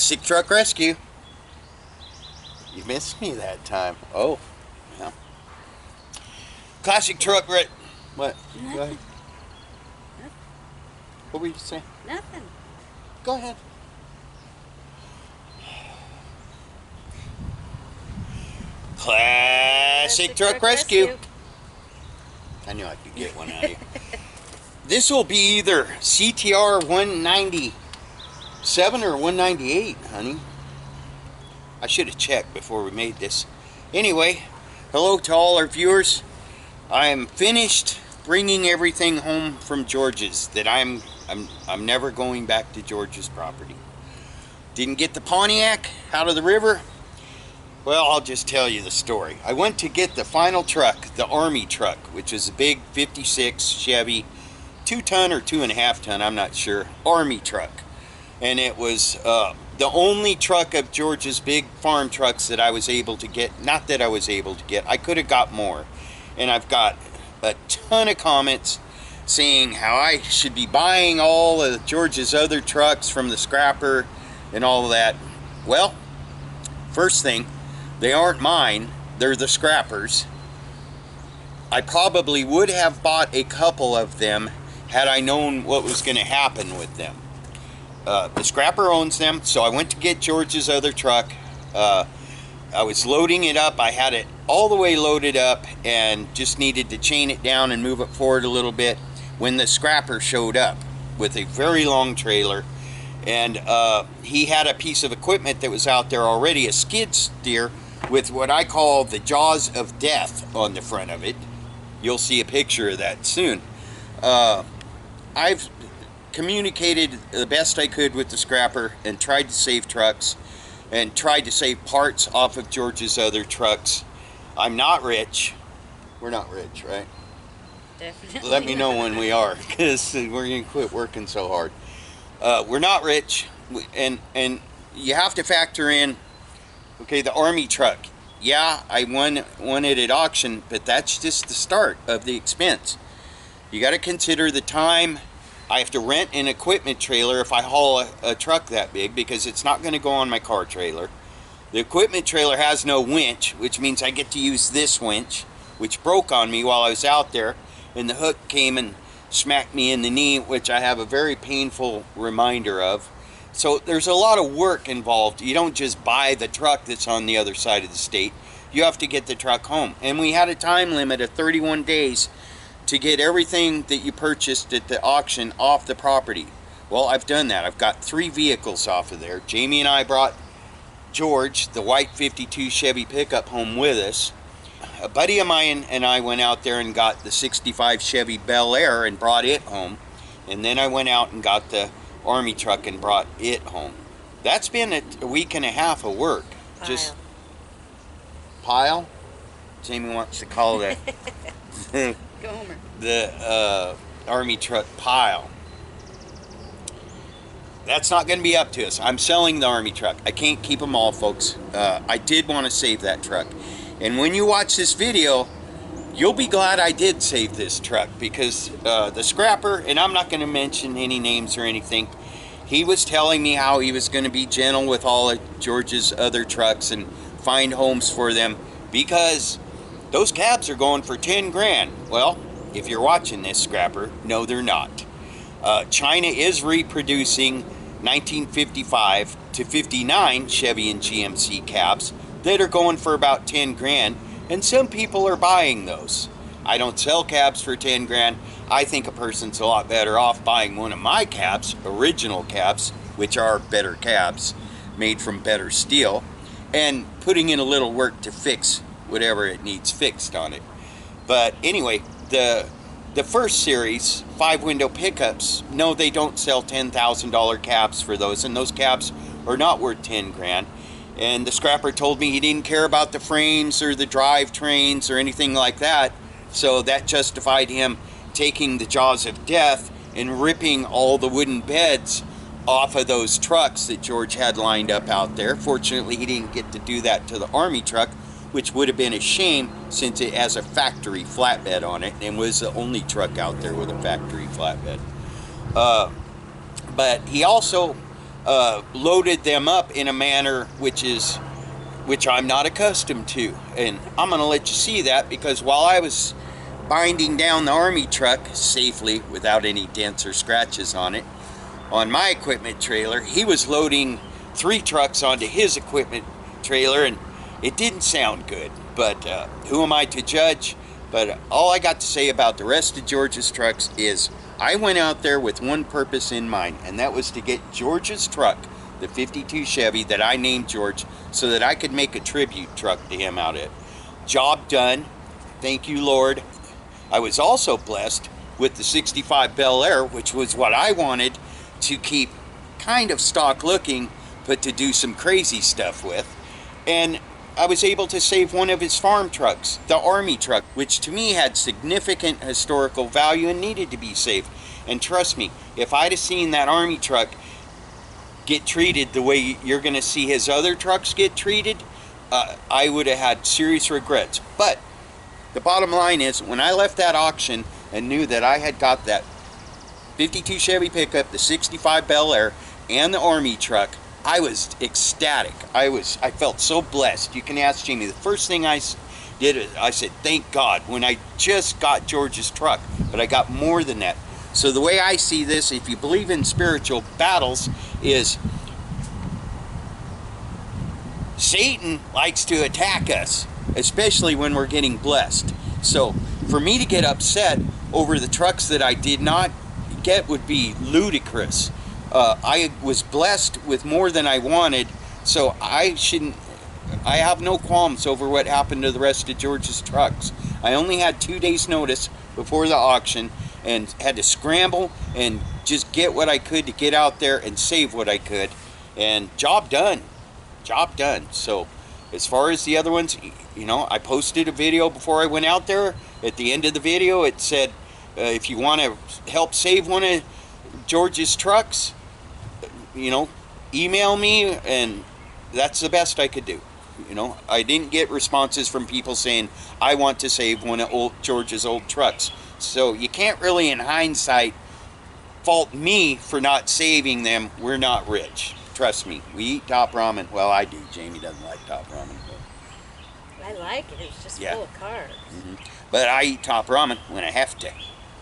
Classic truck rescue. You missed me that time. Oh, yeah. Classic truck What? Nothing. Go ahead. Nothing. What were you saying? Nothing. Go ahead. Classic truck rescue. I knew I could get one out of you. This will be either CTR-197 or 198, honey. I should have checked before we made this. Anyway, hello to all our viewers. I am finished bringing everything home from George's. That I'm never going back to George's property. Didn't get the Pontiac out of the river. Well, I'll just tell you the story. I went to get the final truck, the Army truck, which is a big 56 Chevy, 2-ton or 2.5-ton, I'm not sure, Army truck. And it was the only truck of George's big farm trucks that I was able to get. Not that I was able to get, I could have got more. And I've got a ton of comments saying how I should be buying all of George's other trucks from the scrapper and all of that. Well, first thing, they aren't mine, they're the scrappers. I probably would have bought a couple of them had I known what was going to happen with them. The scrapper owns them, so I went to get George's other truck. I was loading it up, I had it all the way loaded up and just needed to chain it down and move it forward a little bit when the scrapper showed up with a very long trailer. And he had a piece of equipment that was out there already, a skid steer with what I call the jaws of death on the front of it. You'll see a picture of that soon. I've communicated the best I could with the scrapper and tried to save trucks and tried to save parts off of George's other trucks. I'm not rich. We're not rich, right? Definitely. Let me know when we are, because we're going to quit working so hard. We're not rich, and you have to factor in, okay, the Army truck. Yeah, I won it at auction, but that's just the start of the expense. You got to consider the time. I have to rent an equipment trailer if I haul a truck that big, because it's not going to go on my car trailer. The equipment trailer has no winch, which means I get to use this winch, which broke on me while I was out there, and the hook came and smacked me in the knee, which I have a very painful reminder of. So there's a lot of work involved. You don't just buy the truck that's on the other side of the state. You have to get the truck home. And we had a time limit of 31 days to get everything that you purchased at the auction off the property. Well, I've done that. I've got 3 vehicles off of there. Jamie and I brought George, the white 52 Chevy pickup, home with us. A buddy of mine and I went out there and got the 65 Chevy Bel Air and brought it home. And then I went out and got the Army truck and brought it home. That's been a week and a half of work. Pile. Just pile? Jamie wants to call that Gomer. the Army truck pile. That's not going to be up to us. I'm selling the Army truck. I can't keep them all, folks. I did want to save that truck. And when you watch this video, you'll be glad I did save this truck, because the scrapper, and I'm not going to mention any names or anything, he was telling me how he was going to be gentle with all of George's other trucks and find homes for them, because those cabs are going for 10 grand. Well, if you're watching this, scrapper, no, they're not. China is reproducing 1955 to 59 Chevy and GMC cabs that are going for about 10 grand, and some people are buying those. I don't sell cabs for 10 grand. I think a person's a lot better off buying one of my cabs, original cabs, which are better cabs, made from better steel, and putting in a little work to fix whatever it needs fixed on it. But anyway, the first series 5-window pickups, no, they don't sell $10,000 cabs for those, and those cabs are not worth 10 grand. And the scrapper told me he didn't care about the frames or the drivetrains or anything like that, so that justified him taking the jaws of death and ripping all the wooden beds off of those trucks that George had lined up out there. Fortunately, he didn't get to do that to the Army truck, which would have been a shame since it has a factory flatbed on it and was the only truck out there with a factory flatbed. But he also loaded them up in a manner which I'm not accustomed to. And I'm going to let you see that, because while I was binding down the Army truck safely without any dents or scratches on it, on my equipment trailer, he was loading 3 trucks onto his equipment trailer, and it didn't sound good. But who am I to judge? But all I got to say about the rest of George's trucks is I went out there with one purpose in mind, and that was to get George's truck, the 52 Chevy that I named George, so that I could make a tribute truck to him out of it. Job done. Thank you, Lord. I was also blessed with the 65 Bel Air, which was what I wanted to keep kind of stock looking, but to do some crazy stuff with. And I was able to save one of his farm trucks, the Army truck, which to me had significant historical value and needed to be saved. And trust me, if I'd have seen that Army truck get treated the way you're going to see his other trucks get treated, I would have had serious regrets. But the bottom line is, when I left that auction and knew that I had got that 52 Chevy pickup, the 65 Bel Air, and the Army truck, I was ecstatic. I felt so blessed. You can ask Jamie. The first thing I did is I said, thank God, when I just got George's truck, but I got more than that. So the way I see this, if you believe in spiritual battles, is Satan likes to attack us, especially when we're getting blessed. So for me to get upset over the trucks that I did not get would be ludicrous. I was blessed with more than I wanted, so I have no qualms over what happened to the rest of George's trucks. I only had 2 days notice before the auction and had to scramble and just get what I could to get out there and save what I could, and job done. Job done. So as far as the other ones, you know, I posted a video before I went out there. At the end of the video it said, if you want to help save one of George's trucks, you know, email me, and that's the best I could do. You know, I didn't get responses from people saying I want to save one of George's old trucks. So you can't really, in hindsight, fault me for not saving them. We're not rich. Trust me. We eat top ramen. Well, I do. Jamie doesn't like top ramen. I like it. It's just full of carbs. But I eat top ramen when I have to,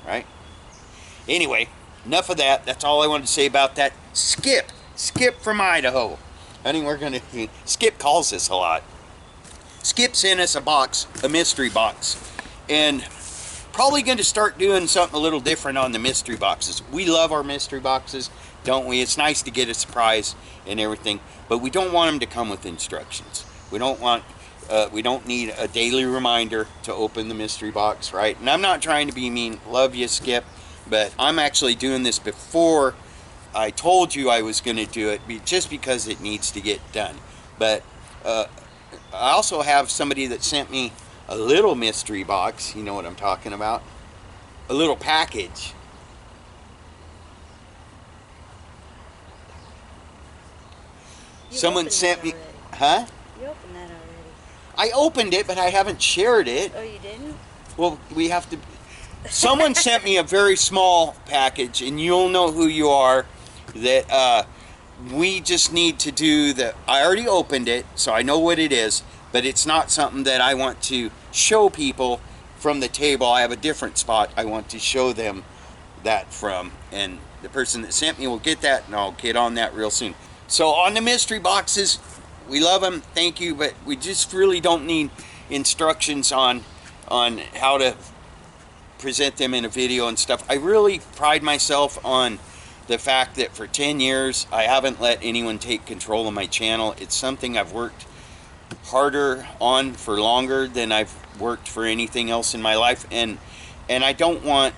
right? Anyway, enough of that. That's all I wanted to say about that. Skip from Idaho. I think we're gonna. Skip calls us a lot. Skip sent us a box, a mystery box, and probably going to start doing something a little different on the mystery boxes. We love our mystery boxes, don't we? It's nice to get a surprise and everything, but we don't want them to come with instructions. We don't need a daily reminder to open the mystery box, right? And I'm not trying to be mean. Love you, Skip, but I'm actually doing this before I told you I was going to do it, just because it needs to get done. But I also have somebody that sent me a little mystery box. You know what I'm talking about? A little package. Someone sent me, huh? You opened that already. I opened it, but I haven't shared it. Oh, you didn't? Well, we have to. Someone sent me a very small package, and you'll know who you are. That we just need to do the. I already opened it, so I know what it is, but it's not something that I want to show people from the table. I have a different spot I want to show them that from, and the person that sent me will get that, and I'll get on that real soon. So on the mystery boxes, we love them, thank you, but we just really don't need instructions on how to present them in a video and stuff. I really pride myself on the fact that for 10 years I haven't let anyone take control of my channel. It's something I've worked harder on for longer than I've worked for anything else in my life, and I don't want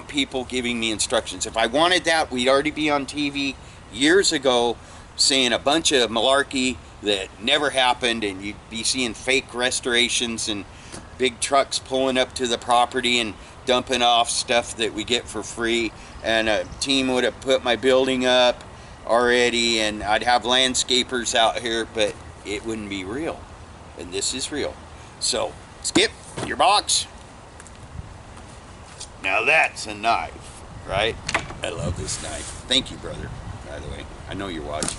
people giving me instructions. If I wanted that, we'd already be on TV years ago saying a bunch of malarkey that never happened, and you'd be seeing fake restorations and big trucks pulling up to the property and dumping off stuff that we get for free, and a team would have put my building up already, and I'd have landscapers out here, but it wouldn't be real. And this is real. So, Skip, your box. Now that's a knife, right? I love this knife. Thank you, brother. I by the way. I know you're watching.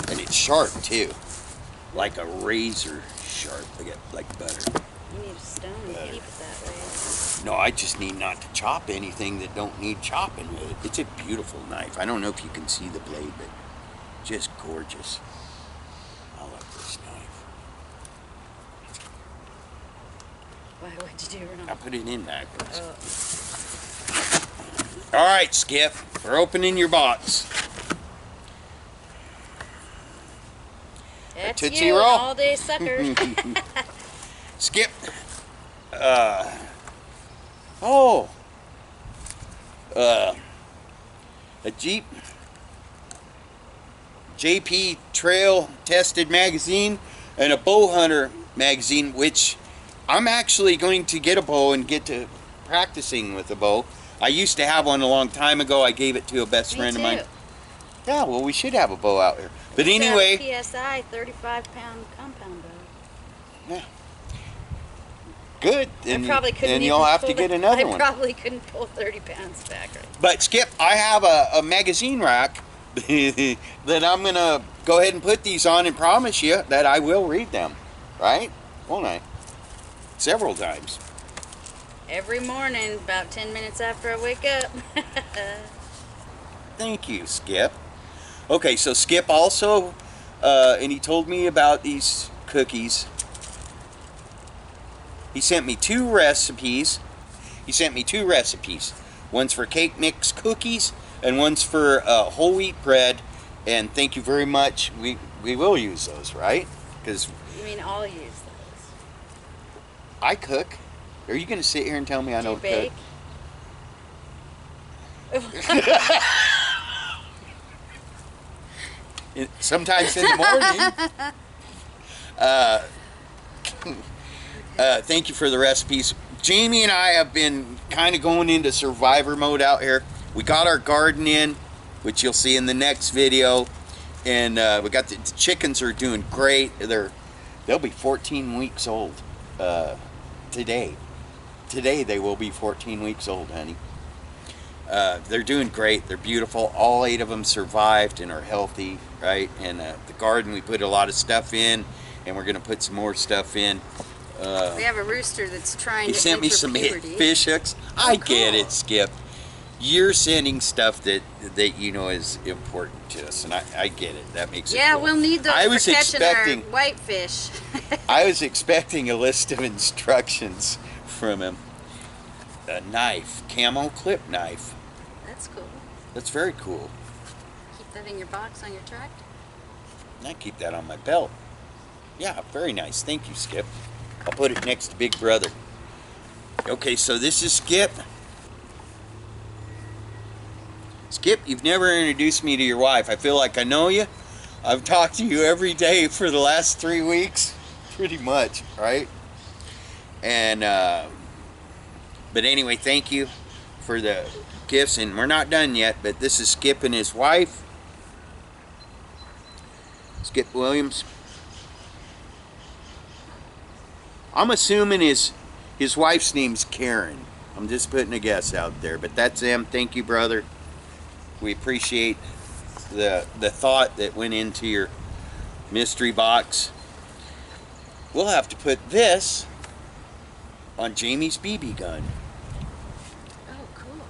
And it's sharp too. Like a razor sharp. Like butter. You need a stone to keep it that way. No, I just need not to chop anything that don't need chopping with it. It's a beautiful knife. I don't know if you can see the blade, but just gorgeous. I love this knife. Why would you do wrong? I put it in backwards. Oh. All right, Skip. We're opening your box. That's Tootsie you, Roll? all day sucker. Skip. A Jeep JP Trail Tested magazine and a Bow Hunter magazine, which I'm actually going to get a bow and get to practicing with a bow. I used to have one a long time ago. I gave it to a best friend of mine. Yeah, well, we should have a bow out here. But anyway, PSI 35-pound compound bow. Yeah. Good. And you'll have to get another one. I probably couldn't pull 30 pounds back. But Skip, I have a magazine rack that I'm going to go ahead and put these on and promise you that I will read them. Right? Won't I? Several times. Every morning, about 10 minutes after I wake up. Thank you, Skip. Okay, so Skip also, and he told me about these cookies. He sent me two recipes. One's for cake mix cookies, and one's for whole wheat bread. And thank you very much. We will use those, right? Because you mean I'll use those? I cook. Are you going to sit here and tell me I don't bake? cook? Sometimes in the morning. Thank you for the recipes. Jamie and I have been kind of going into survivor mode out here. We got our garden in, which you'll see in the next video, and we got the chickens are doing great. They'll be 14 weeks old today. Today they will be 14 weeks old, honey. They're doing great. They're beautiful. All 8 of them survived and are healthy, right? And the garden, we put a lot of stuff in, and we're going to put some more stuff in. We have a rooster that's trying to sent me enter some puberty. fish hooks. I get it, Skip. You're sending stuff that you know is important to us, and I get it. That makes it cool. We'll need those for catching our whitefish. I was expecting a list of instructions from him. A knife, camo clip knife. That's cool. That's very cool. Keep that in your box on your tractor. I keep that on my belt. Yeah, very nice. Thank you, Skip. I'll put it next to Big Brother. Okay, so this is Skip. Skip, you've never introduced me to your wife. I feel like I know you. I've talked to you every day for the last 3 weeks. Pretty much, right? And, but anyway, thank you for the gifts. And we're not done yet, but this is Skip and his wife. Skip Williams. I'm assuming his wife's name's Karen. I'm just putting a guess out there, but that's him. Thank you, brother. We appreciate the thought that went into your mystery box. We'll have to put this on Jamie's BB gun. Oh, cool.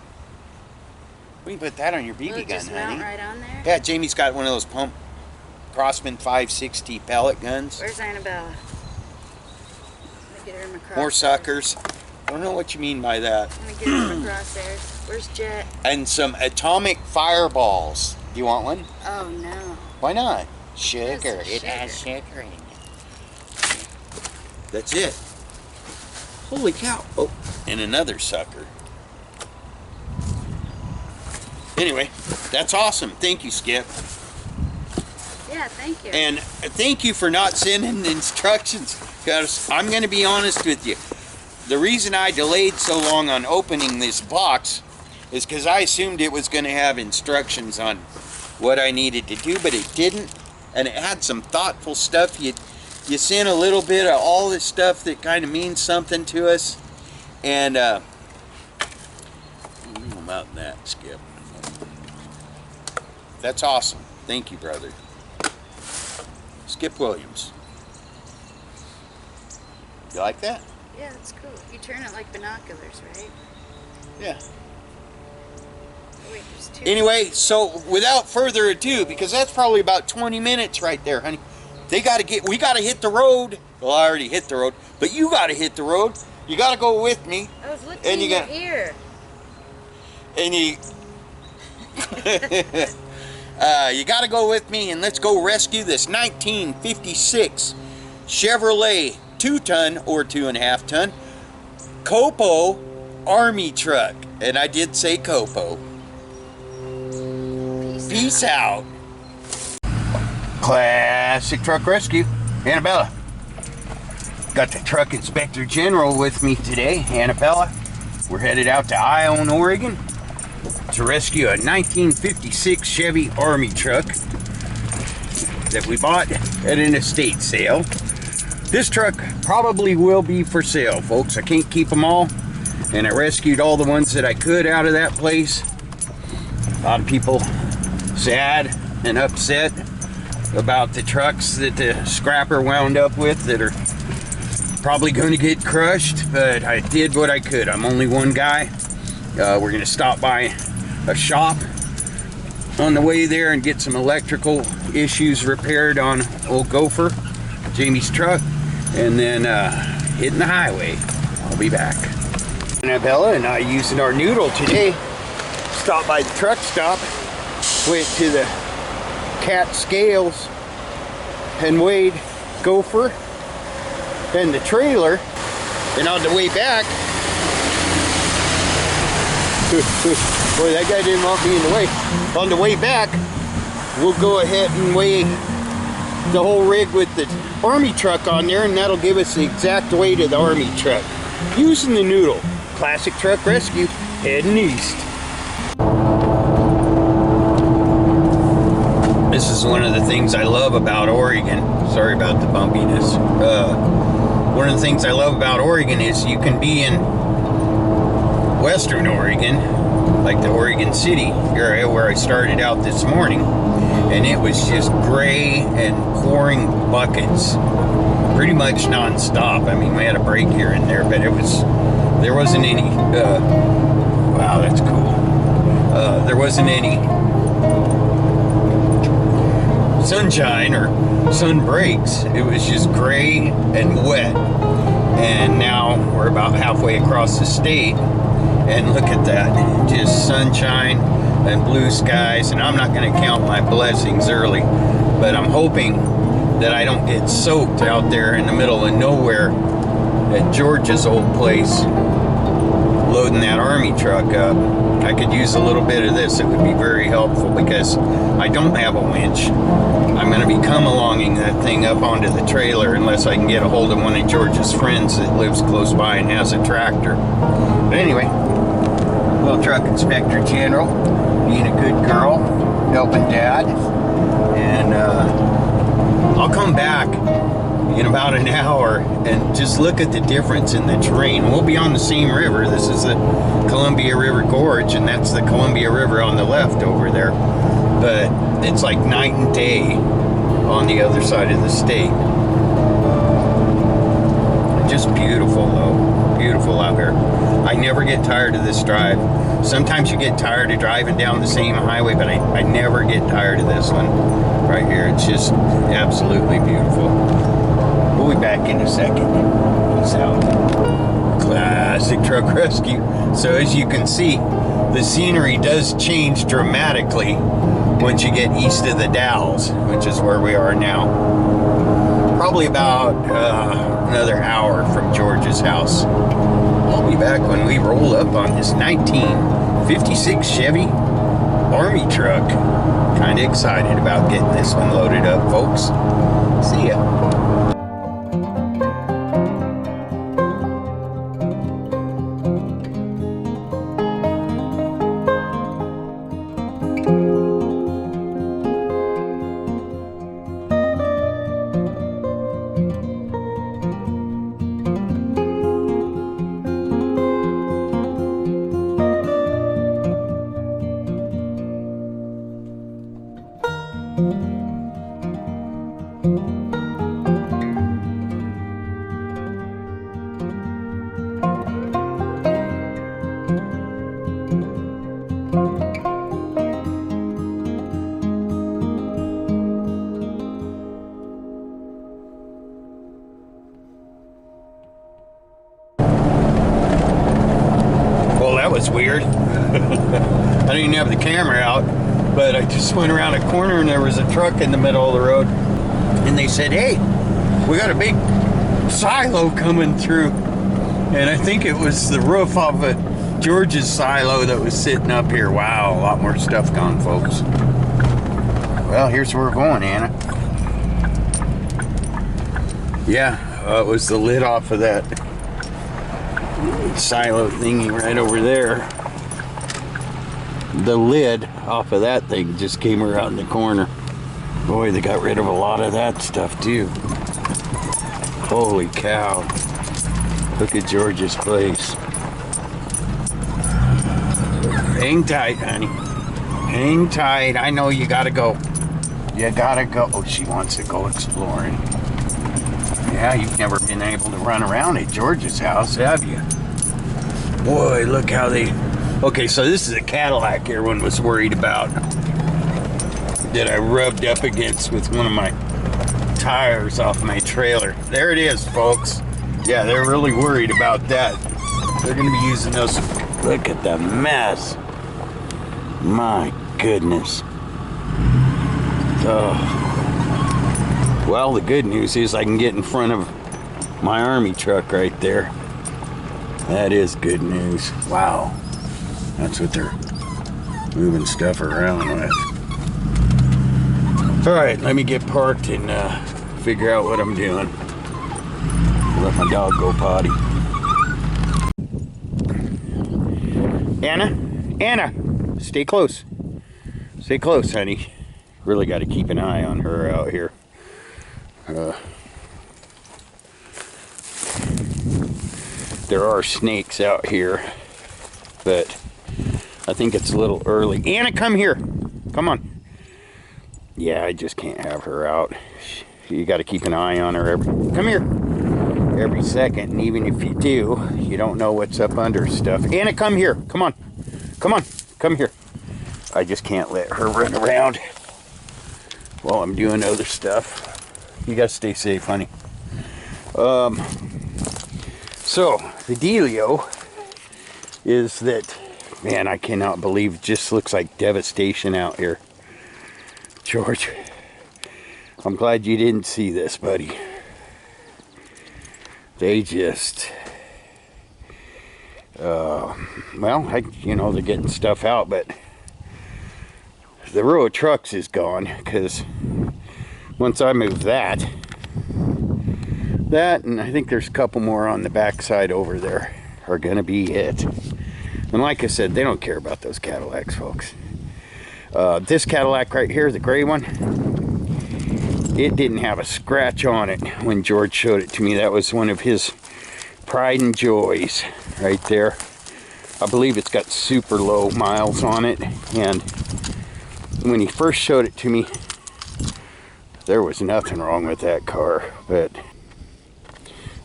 We can put that on your BB gun, just honey. Mount right on there? Yeah, Jamie's got one of those pump Crossman 560 pellet guns. Where's Annabella? Get her in my crosshairs. More suckers. I don't know what you mean by that. I'm gonna get her in my crosshairs. Where's Jet? And some atomic fireballs. Do you want one? Oh no. Why not? Sugar. It has sugar in it. That's it. Holy cow. Oh, and another sucker. Anyway, that's awesome. Thank you, Skip. Yeah, thank you. And thank you for not sending instructions, because I'm going to be honest with you. The reason I delayed so long on opening this box is because I assumed it was going to have instructions on what I needed to do, but it didn't. And it had some thoughtful stuff. You sent a little bit of all this stuff that kind of means something to us. And my about that, Skip. That's awesome. Thank you, brother. Skip Williams. You like that? Yeah, it's cool. You turn it like binoculars, right? Yeah. Oh, wait, there's two. Anyway, so without further ado, because that's probably about 20 minutes right there, honey. We got to hit the road. Well, I already hit the road, but you got to hit the road. You got to go with me. I was looking And in you your got- ear. And you you got to go with me, and let's go rescue this 1956 Chevrolet 2-ton or 2.5-ton Copo Army truck. And I did say Copo. Peace out. Classic Truck Rescue. Annabella. Got the Truck Inspector General with me today, Annabella. We're headed out to Ione, Oregon to rescue a 1956 Chevy Army truck that we bought at an estate sale. This truck probably will be for sale, folks. I can't keep them all, and I rescued all the ones that I could out of that place. A lot of people sad and upset about the trucks that the scrapper wound up with that are probably going to get crushed, but I did what I could. I'm only one guy. We're going to stop by a shop on the way there and get some electrical issues repaired on old Gopher, Jamie's truck, and then hitting the highway. I'll be back. Annabella and I, using our noodle today, stopped by the truck stop, went to the cat scales and weighed Gopher and the trailer, and on the way back, boy, that guy didn't want me in the way. On the way back, we'll go ahead and weigh the whole rig with the Army truck on there, and that'll give us the exact weight of the Army truck. Using the noodle. Classic Truck Rescue, heading east. This is one of the things I love about Oregon. Sorry about the bumpiness. One of the things I love about Oregon is you can be in Western Oregon, like the Oregon City area where I started out this morning, and it was just gray and pouring buckets pretty much non-stop. I mean, we had a break here and there, but there wasn't any wow, that's cool. There wasn't any sunshine or sun breaks. It was just gray and wet. And now we're about halfway across the state, and look at that, just sunshine and blue skies. And I'm not going to count my blessings early, but I'm hoping that I don't get soaked out there in the middle of nowhere at George's old place loading that Army truck up. I could use a little bit of this. It would be very helpful because I don't have a winch. I'm going to be come-alonging that thing up onto the trailer unless I can get a hold of one of George's friends that lives close by and has a tractor. But anyway, little Truck Inspector General, being a good girl, helping Dad, and I'll come back in about an hour and just look at the difference in the terrain. We'll be on the same river. This is the Columbia River Gorge, and that's the Columbia River on the left over there. But it's like night and day on the other side of the state. Just beautiful though. Beautiful out here. I never get tired of this drive. Sometimes you get tired of driving down the same highway, but I never get tired of this one right here. It's just absolutely beautiful. We'll be back in a second. Peace out. Classic Truck Rescue. So as you can see, the scenery does change dramatically once you get east of the Dalles, which is where we are now. Probably about another hour from George's house. I'll be back when we roll up on this 1956 Chevy Army truck. Kind of excited about getting this one loaded up, folks. See ya. Well, that was weird. I didn't have the camera out, but I just went around a corner and there was a truck in the middle of the road. And they said, hey, we got a big silo coming through. And I think it was the roof of George's silo that was sitting up here. Wow, a lot more stuff gone, folks. Well, here's where we're going, Anna. Yeah, it was the lid off of that silo thingy right over there. The lid off of that thing just came around the corner. Boy, they got rid of a lot of that stuff too. Holy cow. Look at George's place. Hang tight, honey. Hang tight. I know you gotta go. You gotta go. Oh, she wants to go exploring. Yeah, you've never been able to run around at George's house, have you? Boy, look how they... Okay, so this is a Cadillac everyone was worried about that I rubbed up against with one of my tires off my trailer. There it is, folks. Yeah, they're really worried about that. They're going to be using those. Look at the mess. My goodness. Oh. Well, the good news is I can get in front of my army truck right there. That is good news. Wow. That's what they're moving stuff around with. Alright, let me get parked and figure out what I'm doing. Let my dog go potty. Anna, stay close. Stay close, honey. Really got to keep an eye on her out here. There are snakes out here, but I think it's a little early. Anna, come here. Come on. Yeah, I just can't have her out. You got to keep an eye on her. Come here. Every second, and even if you do, you don't know what's up under stuff. Anna, come here. Come on. Come on. Come here. I just can't let her run around while I'm doing other stuff. You got to stay safe, honey. So, the dealio is that, man, I cannot believe it just looks like devastation out here. George, I'm glad you didn't see this, buddy. They just, well, you know, they're getting stuff out, but the row of trucks is gone, because once I move that, and I think there's a couple more on the backside over there, are going to be it. And like I said, they don't care about those Cadillacs, folks. This Cadillac right here, the gray one, it didn't have a scratch on it when George showed it to me. That was one of his pride and joys right there. I believe it's got super low miles on it, and when he first showed it to me, there was nothing wrong with that car, but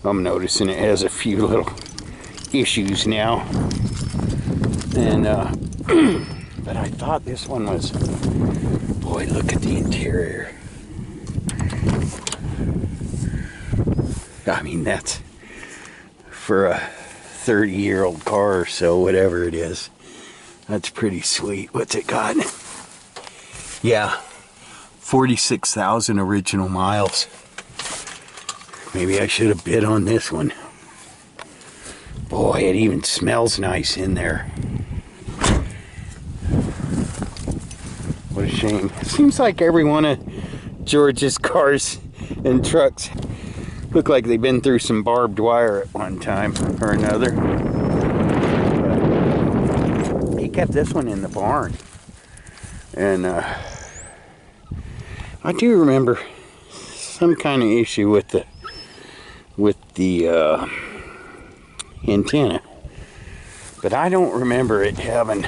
I'm noticing it has a few little issues now. And but I thought this one was, boy, look at the interior. I mean, that's for a 30-year-old car or so, whatever it is. That's pretty sweet. What's it got? Yeah, 46,000 original miles. Maybe I should have bid on this one. Boy, it even smells nice in there. What a shame. It seems like every one of George's cars and trucks look like they've been through some barbed wire at one time or another. But he kept this one in the barn. And I do remember some kind of issue with the antenna, but I don't remember it having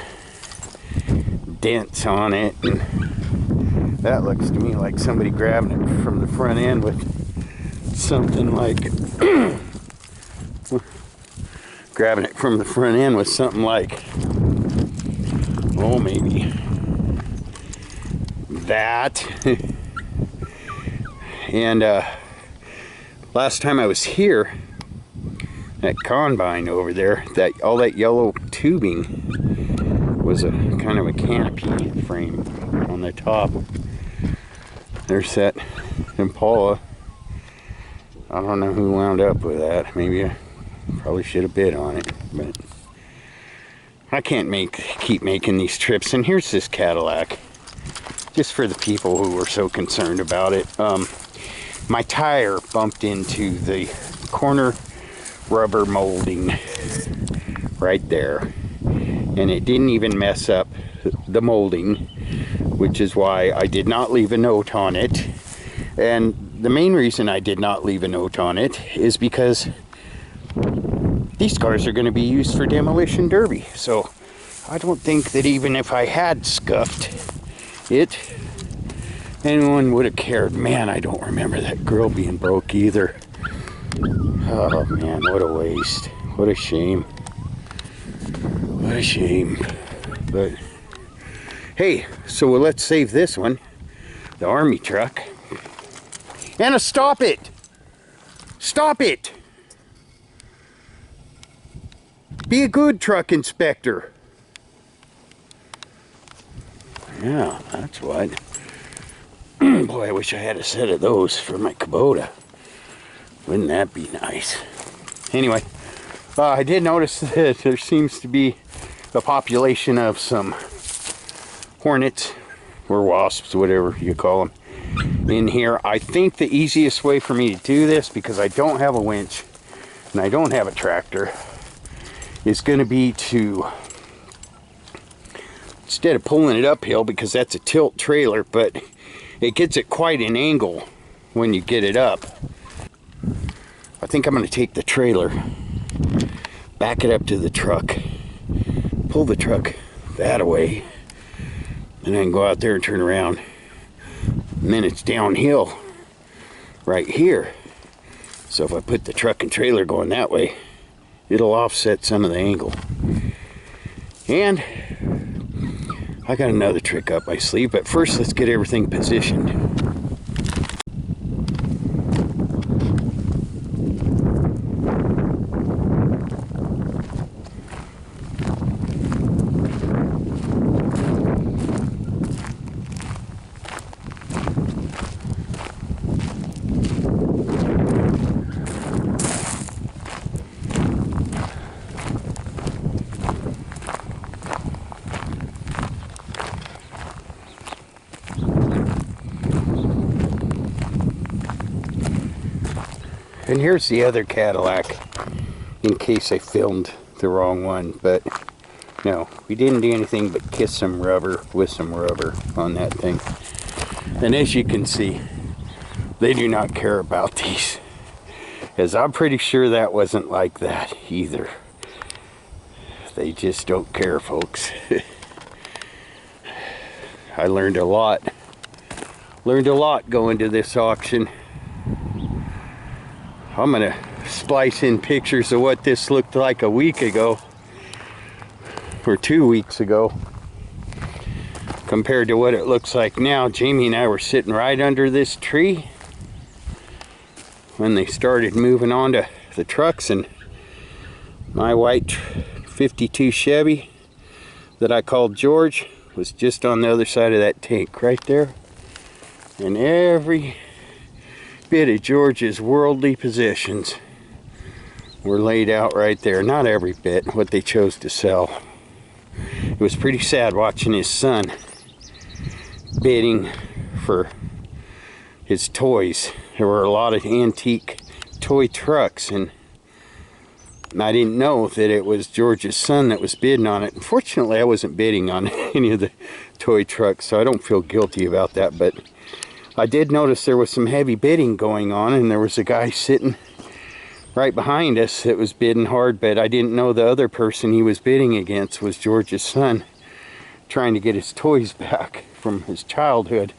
dents on it, and That looks to me like somebody grabbing it from the front end with something like grabbing it from the front end with something like, oh, maybe that. And last time I was here, that combine over there, that all that yellow tubing was a kind of a canopy frame on the top. There's that Impala. I don't know who wound up with that. Maybe I probably should have bid on it, but I can't keep making these trips. And here's this Cadillac, just for the people who were so concerned about it. My tire bumped into the corner rubber molding right there, and it didn't even mess up the molding, which is why I did not leave a note on it. And the main reason I did not leave a note on it is because these cars are going to be used for demolition derby, so I don't think that even if I had scuffed it, anyone would have cared. Man, I don't remember that grill being broke either. Oh man, what a waste. What a shame. What a shame. But hey, so let's save this one, the army truck. Anna, stop it! Stop it! Be a good truck inspector. Yeah, that's what. Boy, I wish I had a set of those for my Kubota. Wouldn't that be nice? Anyway, I did notice that there seems to be a population of some hornets or wasps, whatever you call them, in here. I think the easiest way for me to do this, because I don't have a winch and I don't have a tractor, is going to be to, instead of pulling it uphill, because that's a tilt trailer, but it gets at quite an angle when you get it up. I think I'm going to take the trailer, back it up to the truck, pull the truck that way, and then go out there and turn around. And then it's downhill right here. So if I put the truck and trailer going that way, it'll offset some of the angle. And I got another trick up my sleeve, but first let's get everything positioned. And here's the other Cadillac, in case I filmed the wrong one, but no, we didn't do anything but kiss some rubber with some rubber on that thing. And as you can see, they do not care about these, as I'm pretty sure that wasn't like that either. They just don't care, folks. I learned a lot going to this auction. I'm gonna splice in pictures of what this looked like a week ago, or 2 weeks ago, compared to what it looks like now. Jamie and I were sitting right under this tree when they started moving on to the trucks, and my white 52 Chevy that I called George was just on the other side of that tank right there. And every bit of George's worldly possessions were laid out right there. Not every bit, what they chose to sell. It was pretty sad watching his son bidding for his toys. There were a lot of antique toy trucks, and I didn't know that it was George's son that was bidding on it. Unfortunately, I wasn't bidding on any of the toy trucks, so I don't feel guilty about that, but I did notice there was some heavy bidding going on, and there was a guy sitting right behind us that was bidding hard, but I didn't know the other person he was bidding against was George's son, trying to get his toys back from his childhood.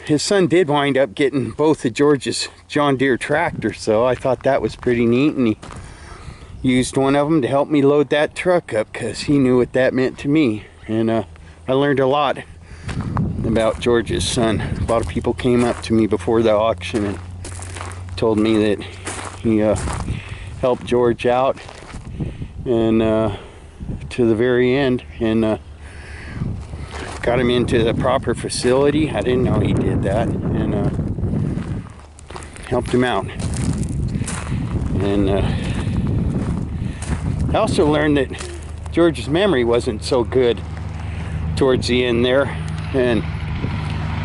his son did wind up getting both of George's John Deere tractors, so I thought that was pretty neat, and he used one of them to help me load that truck up because he knew what that meant to me. And I learned a lot about George's son. A lot of people came up to me before the auction and told me that he helped George out and to the very end, and got him into the proper facility. I didn't know he did that, and helped him out. And I also learned that George's memory wasn't so good towards the end there, and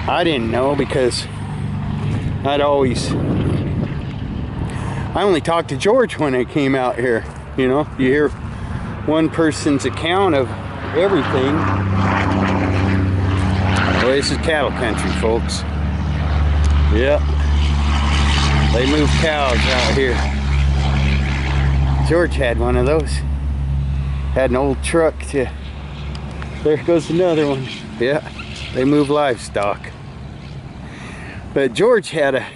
I didn't know because I only talked to George when I came out here. You know, you hear one person's account of everything. Well, this is cattle country, folks. Yep, they move cows out here. George had one of those. Had an old truck to... There goes another one. Yeah, they move livestock. But George had a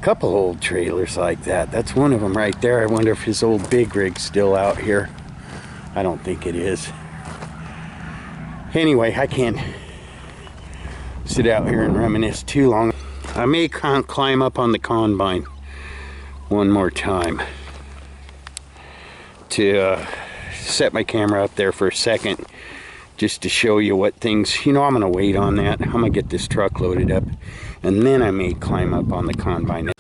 couple old trailers like that. That's one of them right there. I wonder if his old big rig's still out here. I don't think it is. Anyway, I can't sit out here and reminisce too long. I may climb up on the combine one more time to set my camera up there for a second, just to show you what things, you know, I'm gonna wait on that. I'm gonna get this truck loaded up, and then I may climb up on the combine.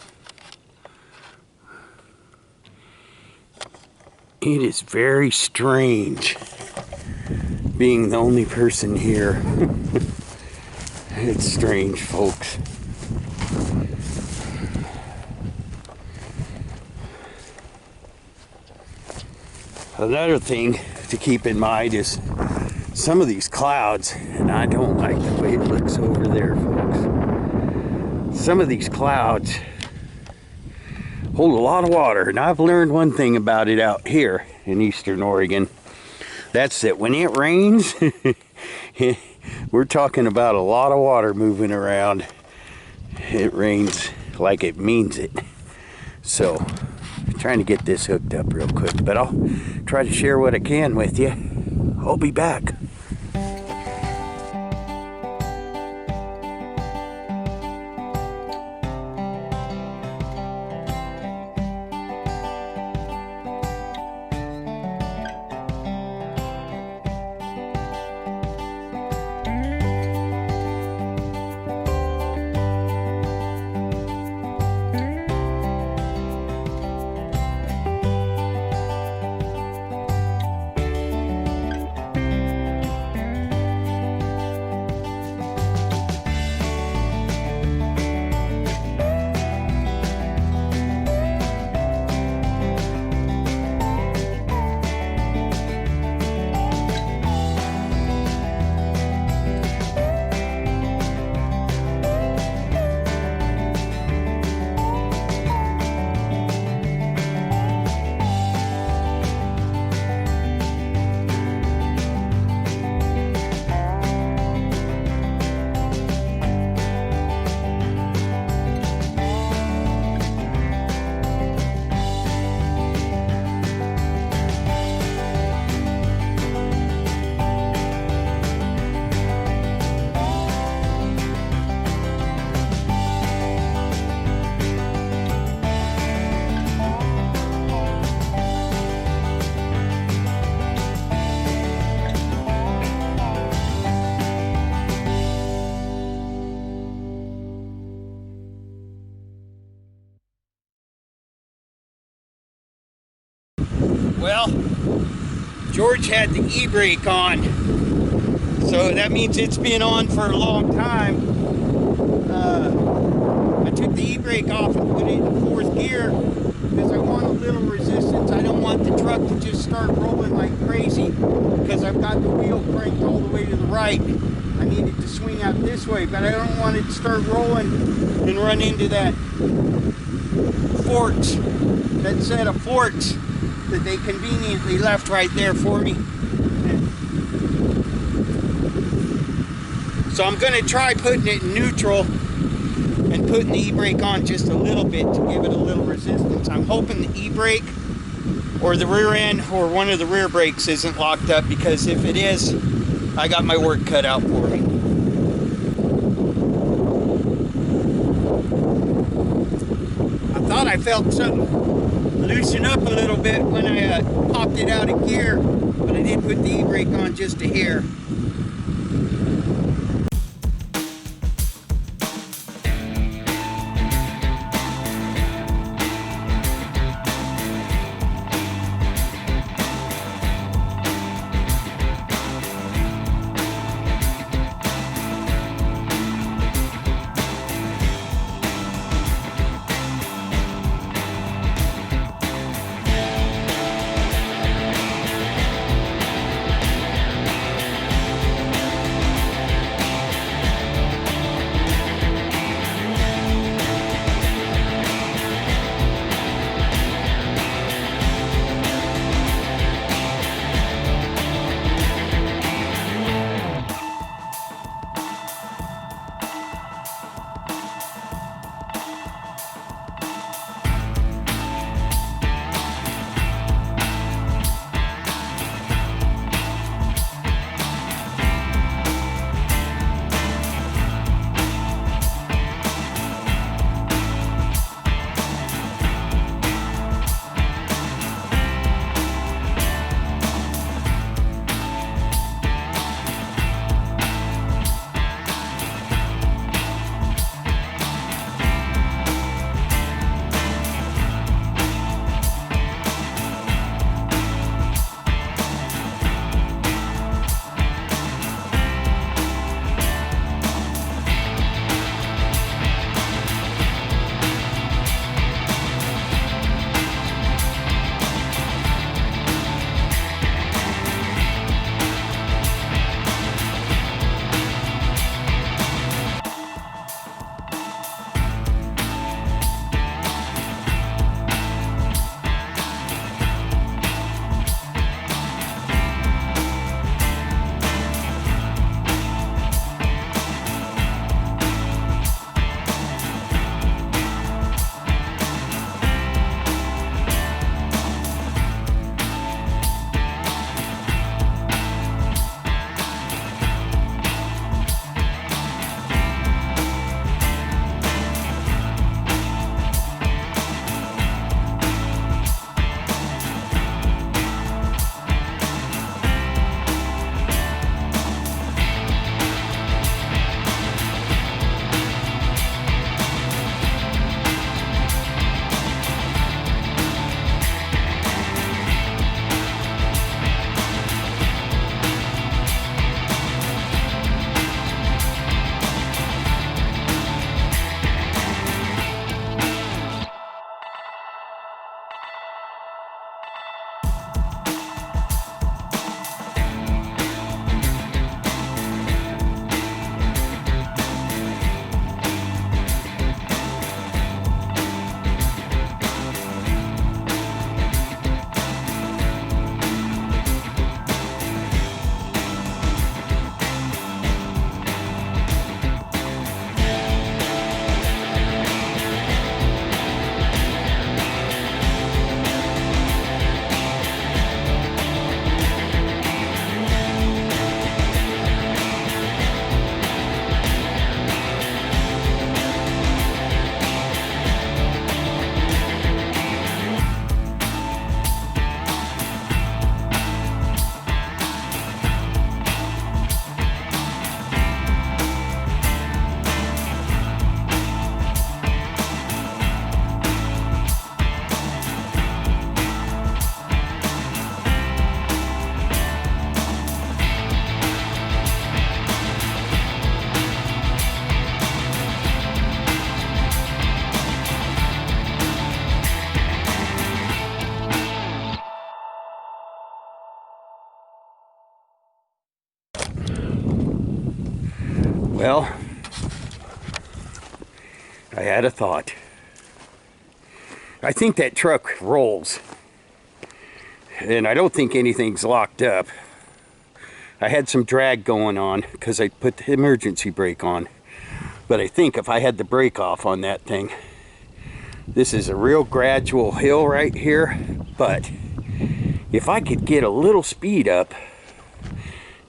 It is very strange being the only person here. It's strange, folks. Another thing to keep in mind is some of these clouds, and I don't like the way it looks over there, folks. Some of these clouds hold a lot of water, and I've learned one thing about it out here in eastern Oregon. That's that when it rains, we're talking about a lot of water moving around. It rains like it means it. So, trying to get this hooked up real quick, but I'll try to share what I can with you. I'll be back. Well, George had the e-brake on, so that means it's been on for a long time. I took the e-brake off and put it in fourth gear because I want a little resistance. I don't want the truck to just start rolling like crazy because I've got the wheel cranked all the way to the right. I need it to swing out this way, but I don't want it to start rolling and run into that forks, that set of forks that they conveniently left right there for me. So I'm going to try putting it in neutral and putting the e-brake on just a little bit to give it a little resistance. I'm hoping the e-brake or the rear end or one of the rear brakes isn't locked up, because if it is, I got my work cut out for me. I thought I felt something loosen up a little bit when I popped it out of gear, but I did put the e-brake on just a hair. Well, I had a thought. I think that truck rolls, and I don't think anything's locked up. I had some drag going on because I put the emergency brake on. But I think if I had the brake off on that thing, this is a real gradual hill right here. But if I could get a little speed up,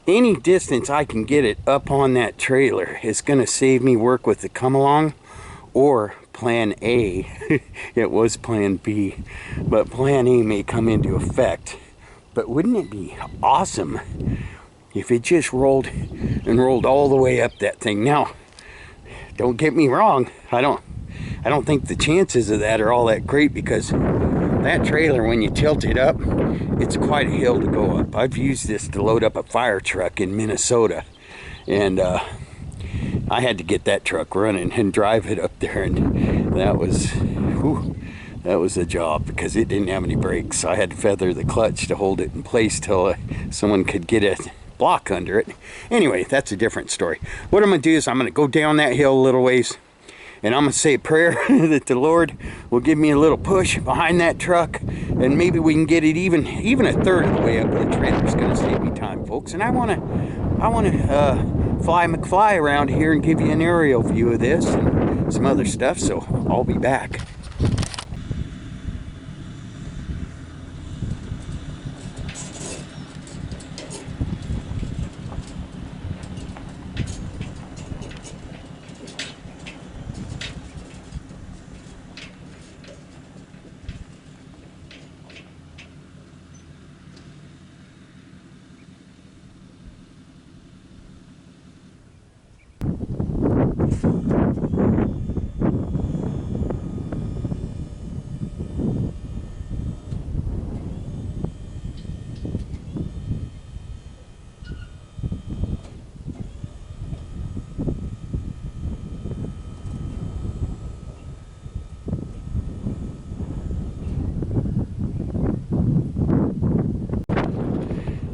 any distance I can get it up on that trailer is going to save me work with the come along or plan A. It was plan B, but plan A may come into effect. But wouldn't it be awesome if it just rolled and rolled all the way up that thing? Now, don't get me wrong, I don't think the chances of that are all that great, because that trailer, when you tilt it up, it's quite a hill to go up. I've used this to load up a fire truck in Minnesota, and I had to get that truck running and drive it up there, and that was a job because it didn't have any brakes. I had to feather the clutch to hold it in place till someone could get a block under it. Anyway, that's a different story. What I'm going to do is I'm going to go down that hill a little ways, and I'm going to say a prayer that the Lord will give me a little push behind that truck, and maybe we can get it even a third of the way up. The trailer's going to save me time, folks. And I want to fly McFly around here and give you an aerial view of this and some other stuff, so I'll be back.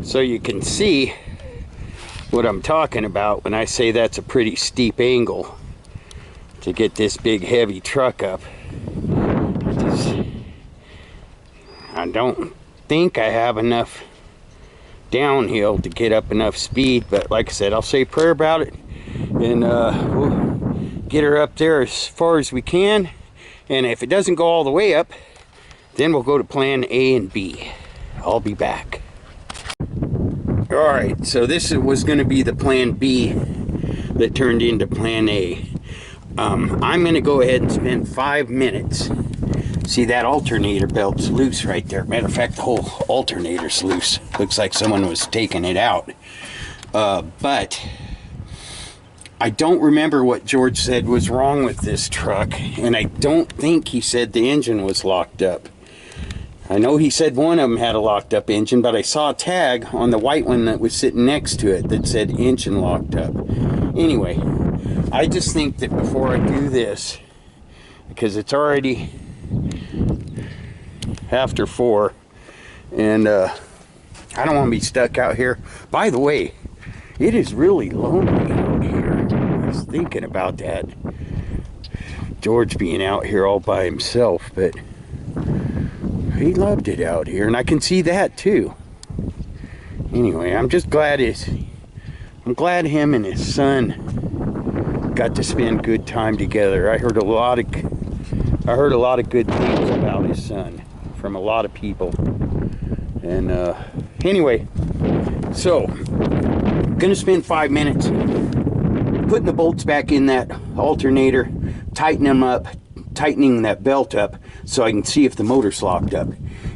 So you can see what I'm talking about when I say that's a pretty steep angle to get this big heavy truck up. I don't think I have enough downhill to get up enough speed, but like I said, I'll say a prayer about it, and we'll get her up there as far as we can, and if it doesn't go all the way up, then we'll go to plan A and B. I'll be back. Alright, so this was going to be the plan B that turned into plan A. I'm going to go ahead and spend 5 minutes. See, that alternator belt's loose right there. Matter of fact, the whole alternator's loose. Looks like someone was taking it out. But I don't remember what George said was wrong with this truck, and I don't think he said the engine was locked up. I know he said one of them had a locked up engine, but I saw a tag on the white one that was sitting next to it that said engine locked up. Anyway, I just think that before I do this, because it's already after 4, and I don't want to be stuck out here. By the way, it is really lonely out here. I was thinking about that. George being out here all by himself, but he loved it out here, and I can see that too. Anyway, I'm just glad I'm glad him and his son got to spend good time together. I heard a lot of good things about his son from a lot of people. And anyway, so I'm gonna spend 5 minutes putting the bolts back in that alternator, tightening that belt up so I can see if the motor's locked up.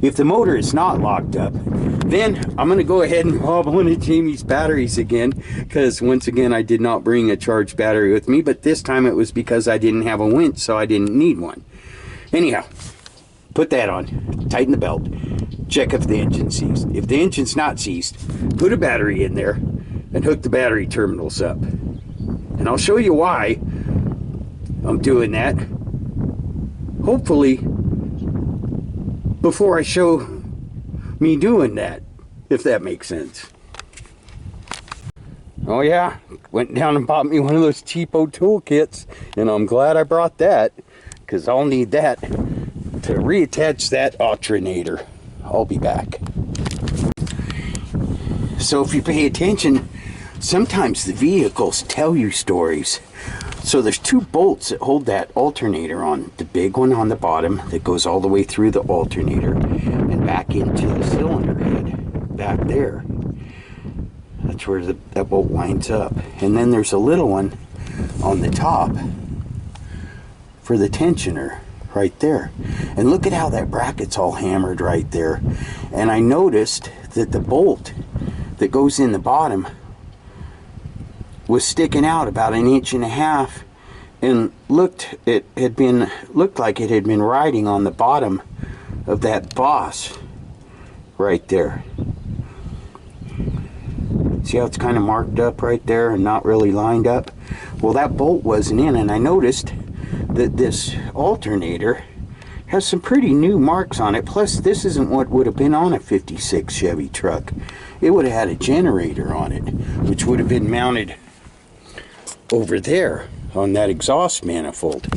If the motor is not locked up, then I'm going to go ahead and rob one of Jamie's batteries again, because once again I did not bring a charged battery with me, but this time it was because I didn't have a winch, so I didn't need one. Anyhow, put that on, tighten the belt, check if the engine's seized. If the engine's not seized, put a battery in there and hook the battery terminals up. And I'll show you why I'm doing that, hopefully before I show me doing that, if that makes sense. Oh yeah, went down and bought me one of those cheapo toolkits, and I'm glad I brought that, because I'll need that to reattach that alternator. I'll be back. So if you pay attention, sometimes the vehicles tell you stories. So there's two bolts that hold that alternator on. The big one on the bottom that goes all the way through the alternator and back into the cylinder head back there. That's where that bolt winds up. And then there's a little one on the top for the tensioner right there. And look at how that bracket's all hammered right there. And I noticed that the bolt that goes in the bottom was sticking out about 1.5 inches, and looked like it had been riding on the bottom of that boss right there. See how it's kind of marked up right there and not really lined up? Well, that bolt wasn't in, and I noticed that this alternator has some pretty new marks on it. Plus, this isn't what would have been on a 56 Chevy truck. It would have had a generator on it, which would have been mounted over there on that exhaust manifold.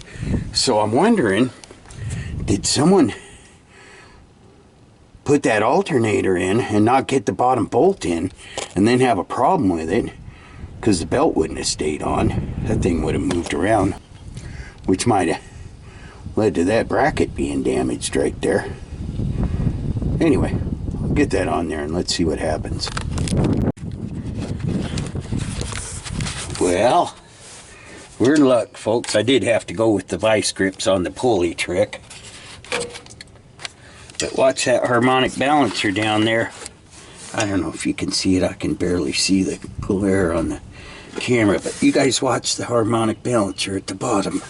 So I'm wondering, did someone put that alternator in and not get the bottom bolt in and then have a problem with it because the belt wouldn't have stayed on? That thing would have moved around, which might have led to that bracket being damaged right there. Anyway, I'll get that on there and let's see what happens. Well, we're in luck, folks. I did have to go with the vice grips on the pulley trick. But watch that harmonic balancer down there. I don't know if you can see it. I can barely see the glare on the camera. But you guys watch the harmonic balancer at the bottom.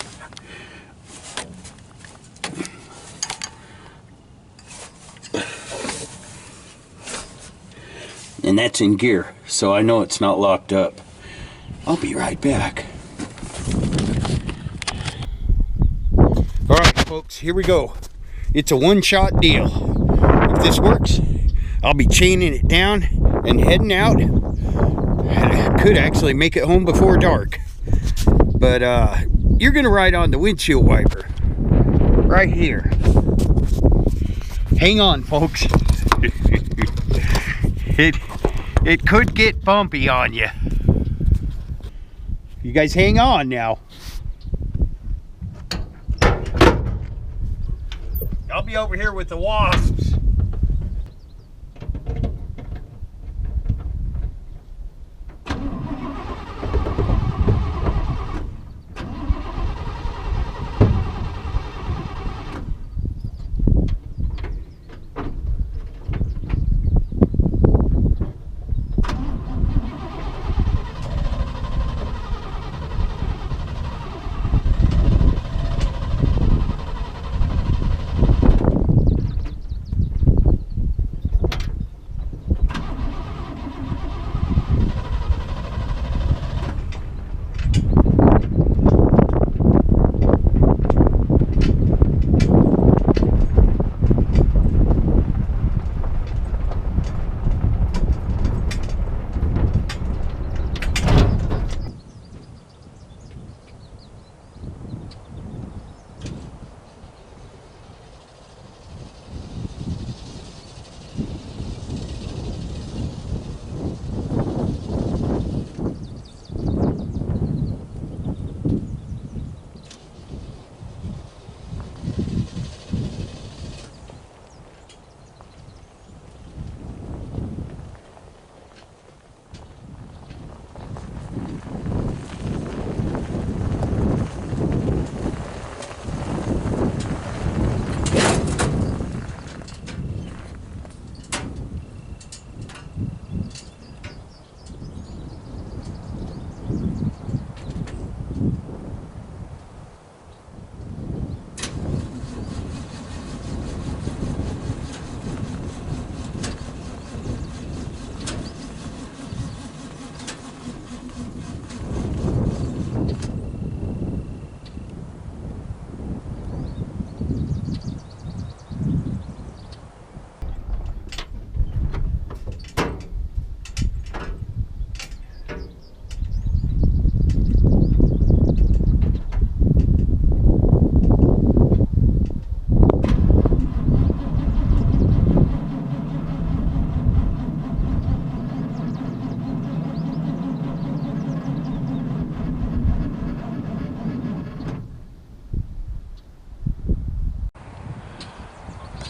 And that's in gear, so I know it's not locked up. I'll be right back. Alright folks, here we go. It's a one-shot deal. If this works, I'll be chaining it down and heading out. I could actually make it home before dark. But you're gonna ride on the windshield wiper right here. Hang on, folks. It could get bumpy on you. You guys hang on now. I'll be over here with the wasps.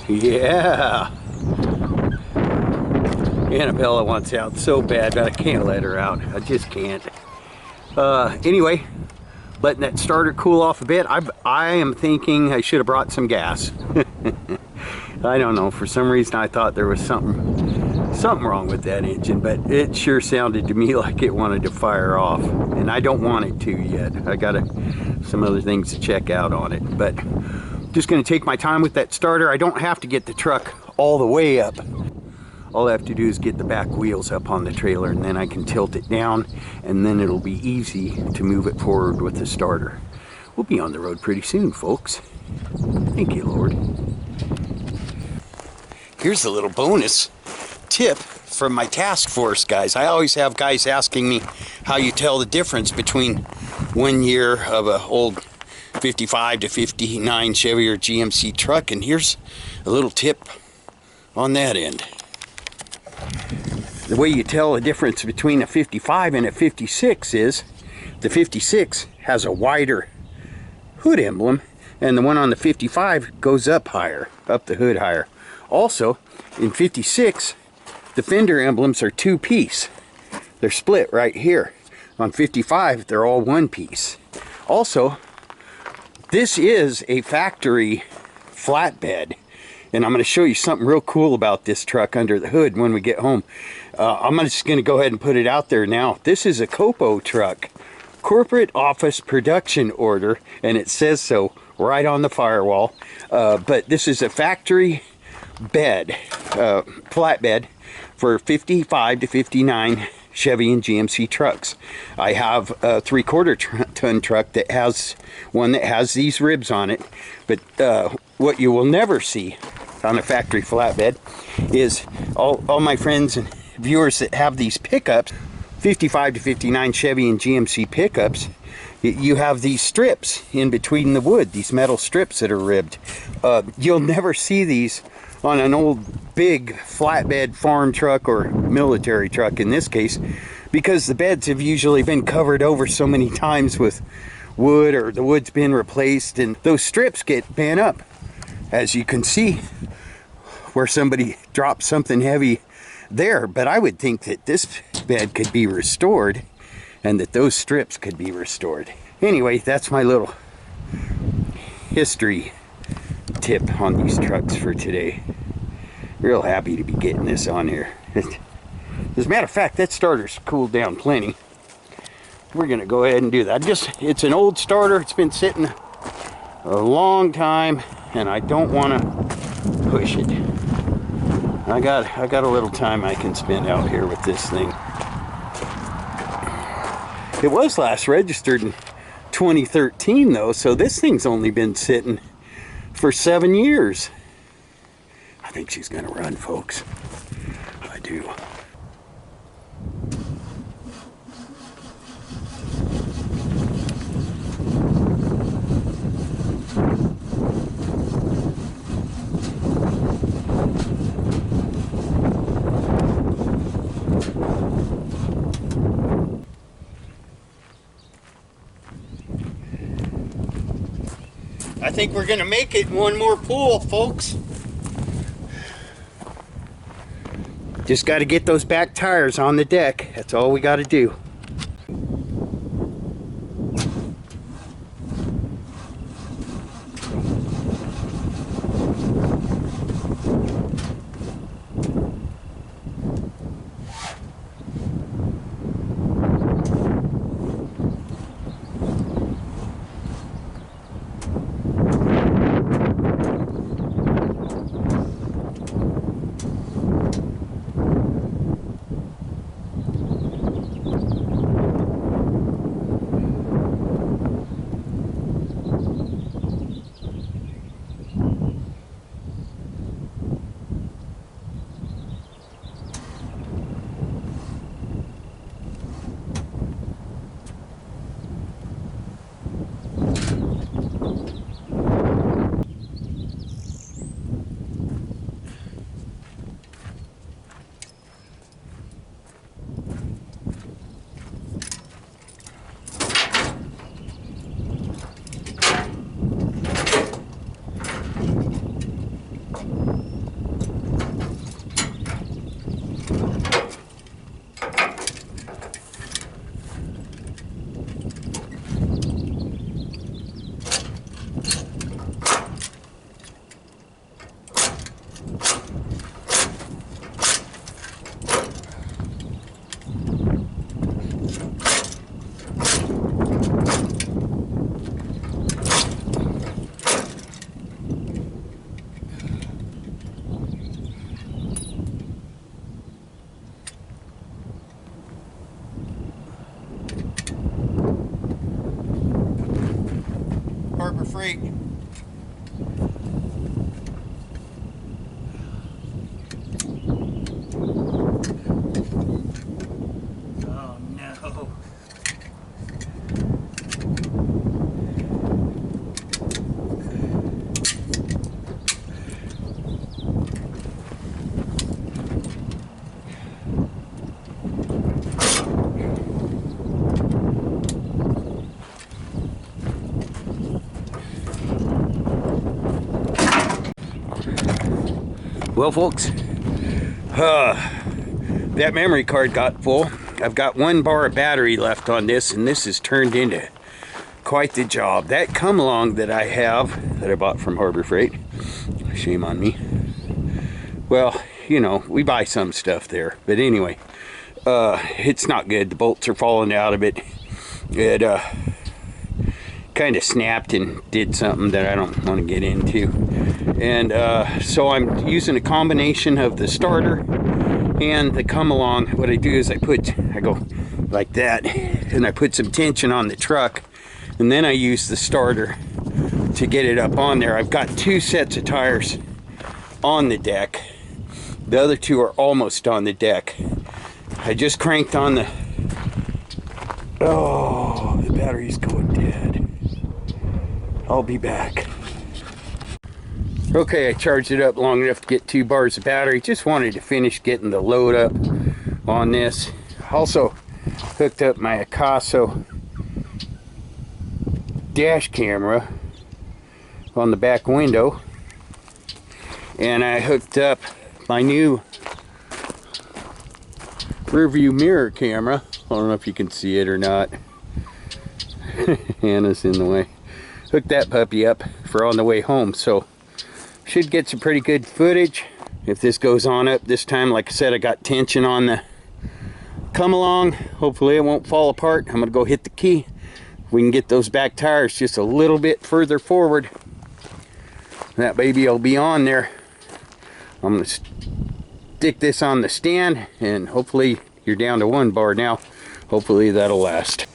Yeah. Annabella wants out so bad, but I can't let her out. I just can't. Anyway, letting that starter cool off a bit. I am thinking I should have brought some gas. I don't know. For some reason, I thought there was something wrong with that engine, but it sure sounded to me like it wanted to fire off, and I don't want it to yet. I got some other things to check out on it, but just going to take my time with that starter. I don't have to get the truck all the way up. All I have to do is get the back wheels up on the trailer, and then I can tilt it down, and then it'll be easy to move it forward with the starter. We'll be on the road pretty soon, folks. Thank you, Lord. Here's a little bonus tip from my task force guys. I always have guys asking me how you tell the difference between 1 year of an old 55 to 59 Chevy or GMC truck, and here's a little tip on that end. The way you tell the difference between a 55 and a 56 is the 56 has a wider hood emblem, and the one on the 55 goes up higher, up the hood higher. Also, in 56, the fender emblems are two-piece. They're split right here. On 55, they're all one piece. Also, this is a factory flatbed, and I'm going to show you something real cool about this truck under the hood when we get home. I'm just going to go ahead and put it out there now. This is a Copo truck, corporate office production order, and it says so right on the firewall. But this is a factory bed, flatbed for 55 to 59 Chevy and GMC trucks. I have a 3/4 ton truck that has one that has these ribs on it, but what you will never see on a factory flatbed is all my friends and viewers that have these pickups, 55 to 59 Chevy and GMC pickups, you have these strips in between the wood, these metal strips that are ribbed. You'll never see these on an old big flatbed farm truck or military truck in this case, because the beds have usually been covered over so many times with wood, or the wood's been replaced, and those strips get bent up, as you can see where somebody dropped something heavy there. But I would think that this bed could be restored and that those strips could be restored. Anyway, that's my little history tip on these trucks for today. Real happy to be getting this on here. As a matter of fact, that starter's cooled down plenty. We're gonna go ahead and do that. It's an old starter. It's been sitting a long time, and I don't want to push it. I got a little time I can spend out here with this thing. It was last registered in 2013 though, so this thing's only been sitting for 7 years. I think she's gonna run, folks. I do. I think we're gonna make it one more pull, folks. Just got to get those back tires on the deck. That's all we got to do. Freight. Oh no. Well, folks, that memory card got full. I've got 1 bar of battery left on this, and this has turned into quite the job. That come along that I have, that I bought from Harbor Freight, shame on me. Well, you know, we buy some stuff there, but anyway, it's not good. The bolts are falling out of it. It kind of snapped and did something that I don't want to get into. And so I'm using a combination of the starter and the come along. What I do is I go like that, and I put some tension on the truck, and then I use the starter to get it up on there. I've got 2 sets of tires on the deck. The other 2 are almost on the deck. I just cranked on the... Oh, the battery's going dead. I'll be back. Okay, I charged it up long enough to get 2 bars of battery. Just wanted to finish getting the load up on this. Also hooked up my Picasso dash camera on the back window. And I hooked up my new rear view mirror camera. I don't know if you can see it or not. Hannah's in the way. Hooked that puppy up for on the way home, so should get some pretty good footage. If this goes on up this time, like I said, I got tension on the come along. Hopefully it won't fall apart. I'm gonna go hit the key. We can get those back tires just a little bit further forward. That baby will be on there. I'm gonna stick this on the stand, and hopefully you're down to 1 bar now. Hopefully that'll last.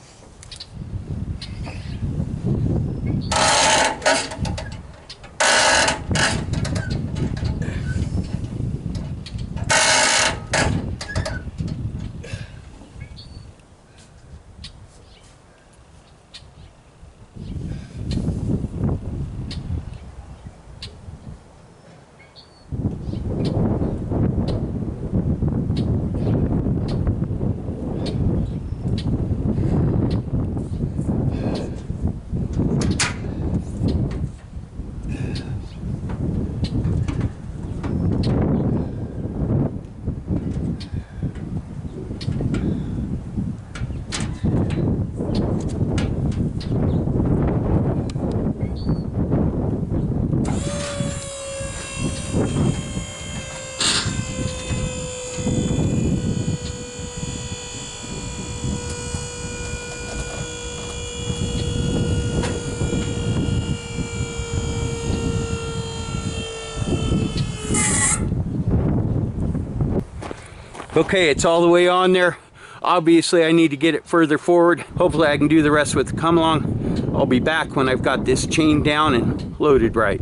Okay, it's all the way on there. Obviously, I need to get it further forward. Hopefully, I can do the rest with the come along. I'll be back when I've got this chained down and loaded right.